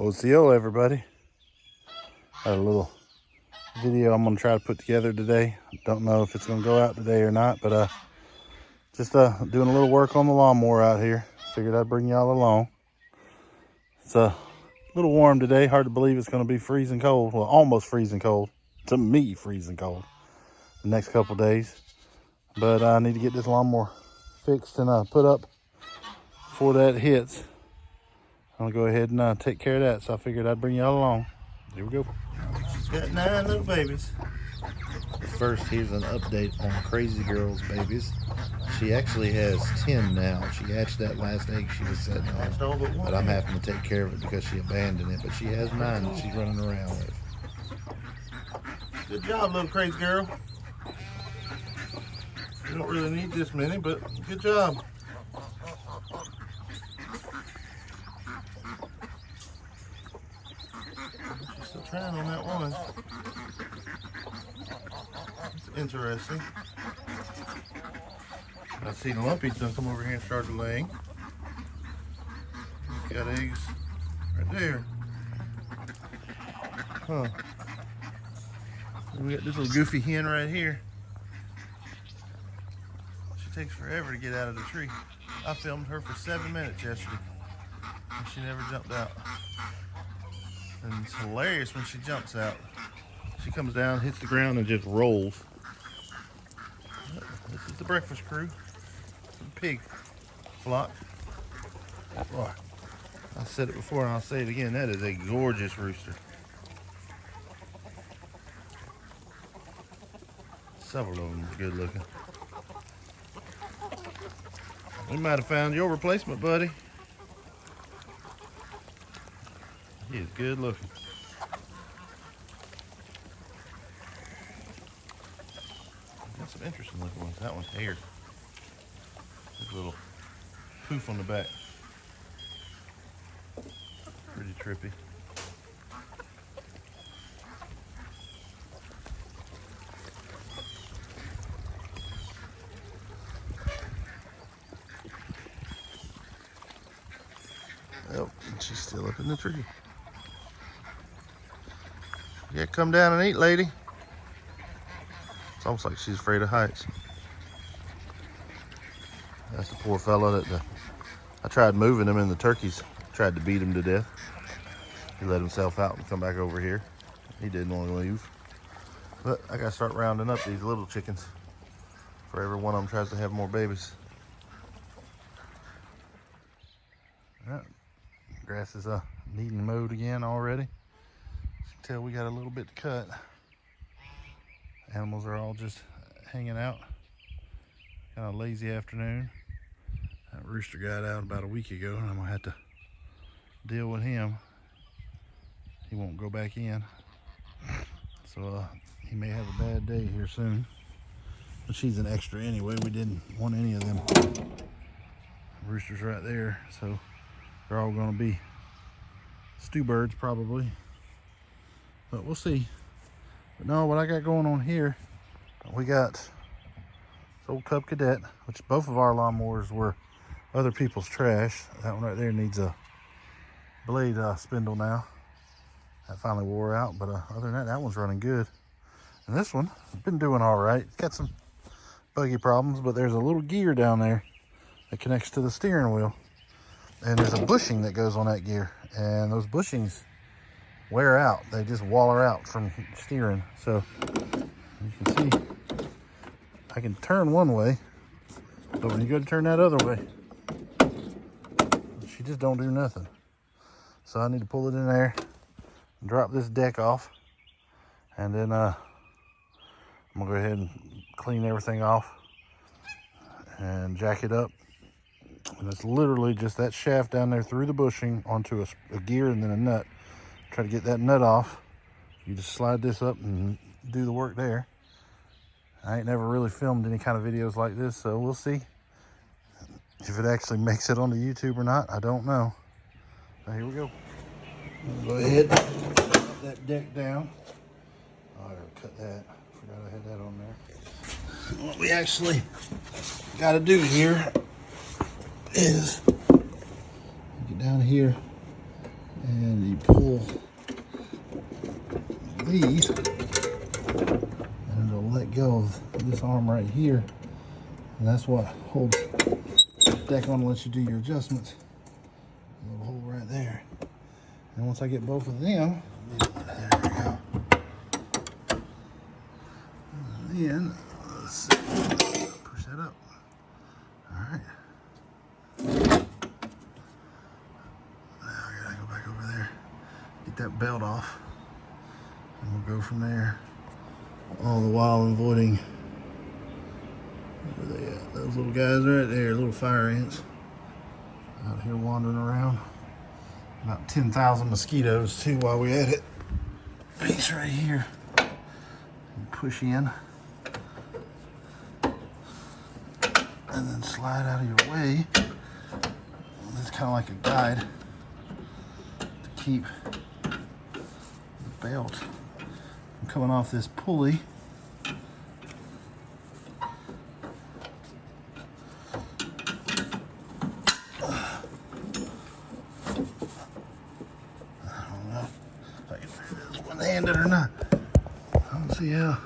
OCO, everybody. Got a little video I'm gonna try to put together today. Don't know if it's gonna go out today or not, but just doing a little work on the lawnmower out here. Figured I'd bring y'all along. It's a little warm today. Hard to believe it's gonna be freezing cold. Well, almost freezing cold. To me, freezing cold the next couple days. But I need to get this lawnmower fixed and put up before that hits. I'm gonna go ahead and take care of that. So I figured I'd bring y'all along. Here we go. She's got 9 little babies. First, here's an update on Crazy Girl's babies. She actually has 10 now. She hatched that last egg she was sitting on, but I'm having to take care of it because she abandoned it. But she has 9 that she's running around with. Good job, little Crazy Girl. You don't really need this many, but good job. She's still trying on that one. It's interesting. I see the Lumpy's done come over here and started laying. He's got eggs right there. Huh. And we got this little goofy hen right here. She takes forever to get out of the tree. I filmed her for 7 minutes yesterday, and she never jumped out. And it's hilarious when she jumps out. She comes down, hits the ground, and just rolls. This is the breakfast crew. The pig flock. Boy, I said it before and I'll say it again. That is a gorgeous rooster. Several of them are good looking. We might have found your replacement, buddy. He is good looking. Got some interesting looking ones. That one's haired. There's a little poof on the back. Pretty trippy. Oh, she's still up in the tree. Yeah, come down and eat, lady. It's almost like she's afraid of heights. That's the poor fella that I tried moving him, and the turkeys tried to beat him to death. He let himself out and come back over here. He didn't want to leave. But I gotta start rounding up these little chickens for every one of them tries to have more babies. Right. Grass is needing mowed again already. As you can tell, we got a little bit to cut. Animals are all just hanging out. Kind of lazy afternoon. That rooster got out about a week ago, and I'm gonna have to deal with him. He won't go back in, so he may have a bad day here soon. But she's an extra anyway. We didn't want any of them roosters right there, so they're all gonna be stew birds probably, but we'll see. But no, what I got going on here, we got this old Cub Cadet, which both of our lawnmowers were other people's trash. That one right there needs a blade spindle now. That finally wore out, but other than that one's running good. And this one has been doing all right. It's got some buggy problems, but there's a little gear down there that connects to the steering wheel. And there's a bushing that goes on that gear. And those bushings wear out. They just waller out from steering. So you can see I can turn one way, but when you go to turn that other way, she just don't do nothing. So I need to pull it in there and drop this deck off. And then I'm gonna go ahead and clean everything off and jack it up. And it's literally just that shaft down there through the bushing onto a gear and then a nut. Try to get that nut off. You just slide this up and do the work there. I ain't never really filmed any kind of videos like this, so we'll see if it actually makes it onto YouTube or not. I don't know. So here we go. Go ahead, put that deck down. Oh, I gotta cut that. Forgot I had that on there. What we actually got to do here is get down here and you pull these, and it'll let go of this arm right here, and that's what holds the deck on and lets you do your adjustments. A little hole right there. And once I get both of them, there we go. And then let's see, push that up. All right. Now I gotta go back over there, get that belt off, and we'll go from there. All the while avoiding, where they at? Those little guys right there, little fire ants out here wandering around. About 10,000 mosquitoes too while we're at it. Piece right here. And push in. And then slide out of your way. It's kind of like a guide to keep the belt from coming off this pulley. Handed or not. I don't see how.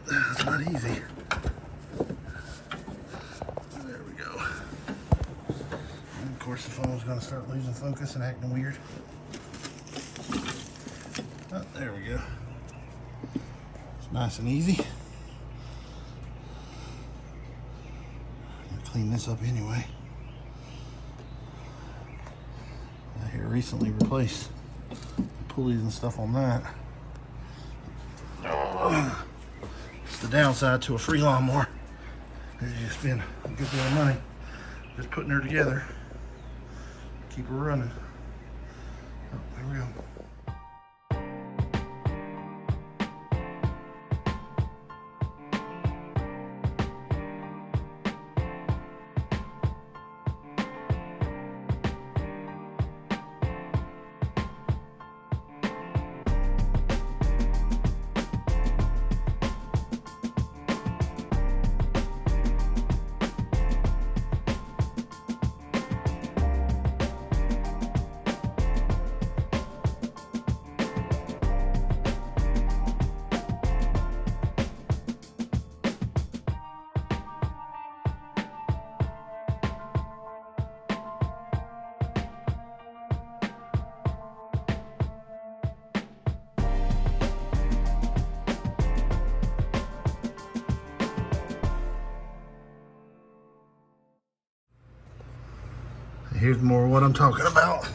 It's not easy. There we go. And of course the phone's going to start losing focus and acting weird. Oh, there we go. It's nice and easy. I'm going to clean this up anyway. Here recently replaced pulleys and stuff on that. It's the downside to a free lawnmower. You spend a good deal of money just putting her together, keep her running. Oh, there we go. Here's more of what I'm talking about.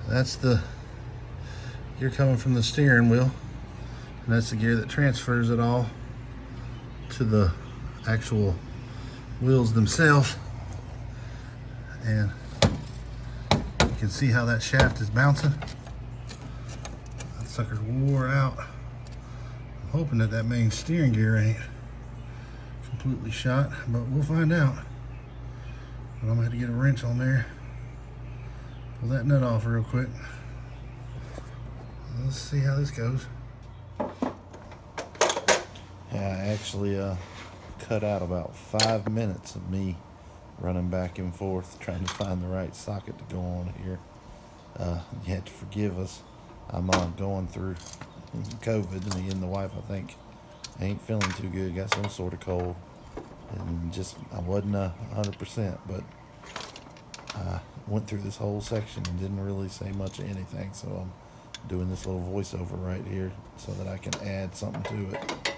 That's the gear coming from the steering wheel, and that's the gear that transfers it all to the actual wheels themselves. And you can see how that shaft is bouncing. That sucker's wore out. I'm hoping that that main steering gear ain't completely shot, but we'll find out. But I'm gonna have to get a wrench on there. Pull that nut off real quick. Let's see how this goes. Yeah, I actually cut out about 5 minutes of me running back and forth trying to find the right socket to go on here. You have to forgive us. I'm going through COVID, and the wife, I think, ain't feeling too good. Got some sort of cold. And just, I wasn't 100%, but I went through this whole section and didn't really say much of anything, so I'm doing this little voiceover right here so that I can add something to it.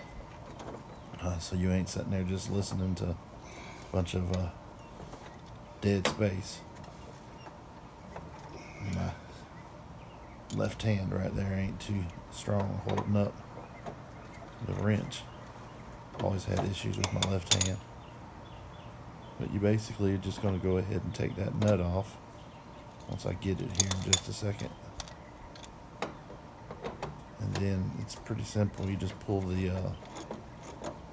So you ain't sitting there just listening to a bunch of dead space. My left hand right there ain't too strong holding up the wrench. Always had issues with my left hand. But you basically are just going to go ahead and take that nut off once I get it here in just a second. And then it's pretty simple. You just pull the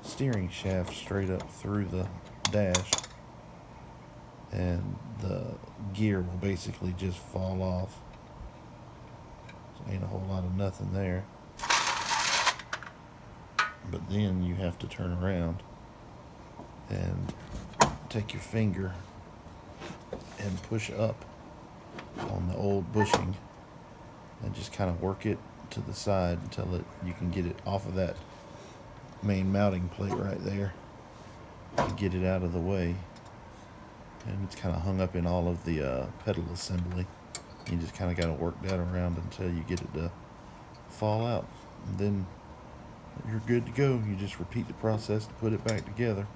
steering shaft straight up through the dash, and the gear will basically just fall off. So ain't a whole lot of nothing there. But then you have to turn around and take your finger and push up on the old bushing and just kind of work it to the side until you can get it off of that main mounting plate right there to get it out of the way. And it's kind of hung up in all of the pedal assembly. You just kind of got to work that around until you get it to fall out. And then you're good to go. You just repeat the process to put it back together.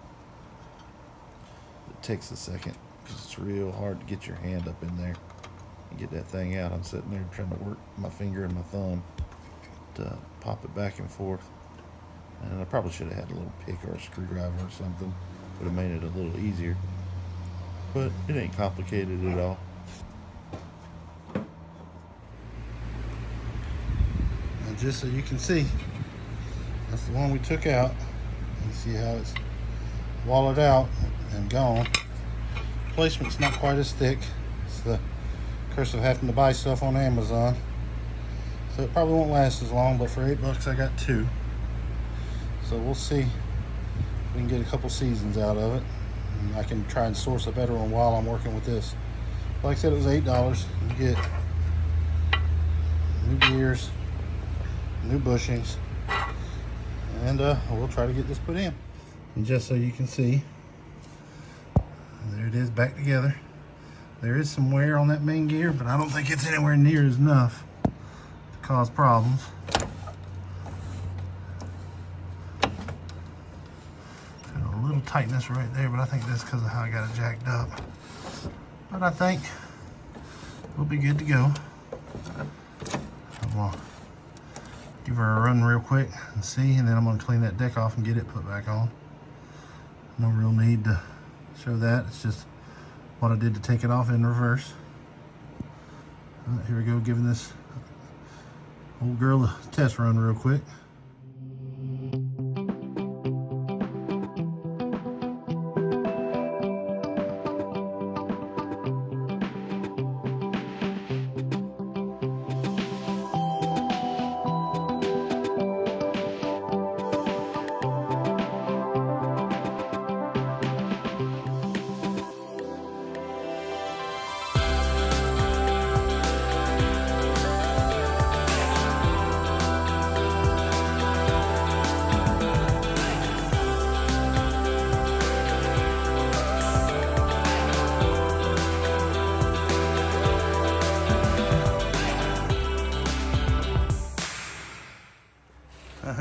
It takes a second because it's real hard to get your hand up in there and get that thing out. I'm sitting there trying to work my finger and my thumb to pop it back and forth. And I probably should have had a little pick or a screwdriver or something. Would have made it a little easier. But it ain't complicated at all. And just so you can see, that's the one we took out. You see how it's wallowed out and gone. Placement's not quite as thick. It's the curse of having to buy stuff on Amazon. So it probably won't last as long, but for $8 I got 2. So we'll see if we can get a couple seasons out of it. And I can try and source a better one while I'm working with this. Like I said, it was $8. You get new gears, new bushings, and we'll try to get this put in. And just so you can see, there it is back together. There is some wear on that main gear, but I don't think it's anywhere near enough to cause problems. A little tightness right there, but I think that's because of how I got it jacked up. But I think we'll be good to go. I'm gonna give her a run real quick and see, and then I'm gonna clean that deck off and get it put back on. No real need to show that. It's just what I did to take it off in reverse. Here we go, giving this old girl a test run real quick.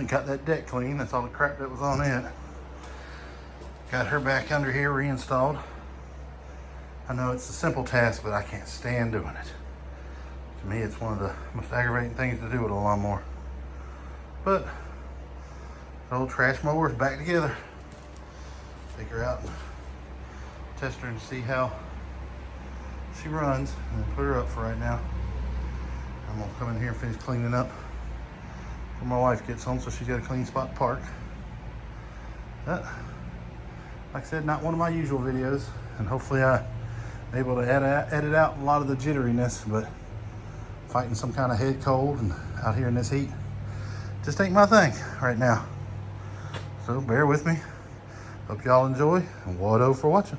Got that deck clean. That's all the crap that was on it. Got her back under here reinstalled. I know it's a simple task, but I can't stand doing it. To me, it's one of the most aggravating things to do with a lawnmower. But the old trash mower is back together. Take her out and test her and see how she runs, and put her up for right now. I'm gonna come in here and finish cleaning up before my wife gets home, so she's got a clean spot to park. But, like I said, not one of my usual videos, and hopefully I'm able to edit out a lot of the jitteriness, but fighting some kind of head cold and out here in this heat just ain't my thing right now. So bear with me. Hope y'all enjoy, and wado for watching.